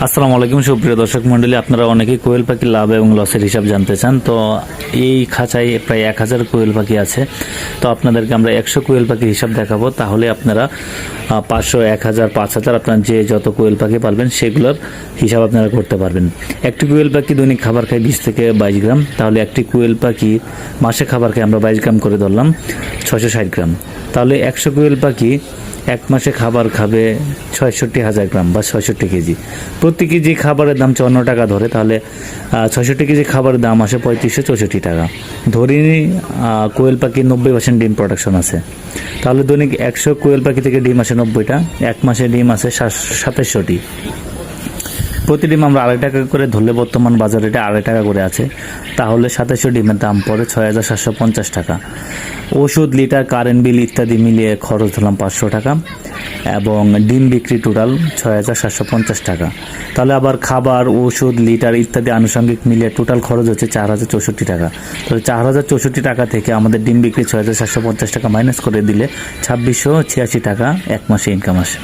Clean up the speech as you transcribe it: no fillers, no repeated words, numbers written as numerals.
আসসালামু আলাইকুম সুপ্রিয় দর্শক মণ্ডলী, আপনারা অনেকেই কোয়েল পাখির লাভ এবং লসের হিসাব জানতে চান। তো এই খাঁচায় প্রায় 1000 কোয়েল পাখি আছে। তো আপনাদেরকে আমরা 100 কোয়েল পাখির হিসাব দেখাবো, তাহলে আপনারা 500, 1000, 5000 আপনার যে যত কোয়েল পাখি পালবেন সেগুলোর হিসাব আপনারা করতে পারবেন। একটি কোয়েল পাখি দৈনিক খাবার খায় 20 থেকে 22 গ্রাম, তাহলে একটি কোয়েল পাখি মাসে খাবার খায় আমরা 22 গ্রাম করে ধরলাম, 660 গ্রাম। তাহলে 100 কোয়েল পাখি এক মাসে খাবার খাবে ৬৬,০০০ গ্রাম বা ৬৬ কেজি। প্রতি কেজি খাবারের দাম 54 টাকা ধরে, তাহলে ৬৬ কেজি খাবারের দাম আসে ৩৫৬৪ টাকা। ধরিনি কোয়েল পাখির 90% ডিম প্রোডাকশন আছে, তাহলে দৈনিক 100 কোয়েল পাখি থেকে ডিম আসে 90টা, এক মাসে ডিম আসে ২৭০০টি। প্রতি ডিম আমরা ২.৫ টাকা করে ধরলে বর্তমান বাজারে এটা ২.৫ টাকা করে আছে, তাহলে ২৭০০ ডিমের দাম পড়ে ৬৭৫০ টাকা। ওষুধ, লিটার, কারেন্ট বিল ইত্যাদি মিলিয়ে খরচ ধরলাম ৫০০ টাকা এবং ডিম বিক্রি টোটাল ৬৭৫০ টাকা। তাহলে আবার খাবার, ওষুধ, লিটার ইত্যাদি আনুষঙ্গিক মিলিয়ে টোটাল খরচ হচ্ছে ৪০৬৪ টাকা। তাহলে ৪০৬৪ টাকা থেকে আমাদের ডিম বিক্রি ৬৭৫০ টাকা মাইনাস করে দিলে ২৬৮৬ টাকা এক মাসে ইনকাম আসে।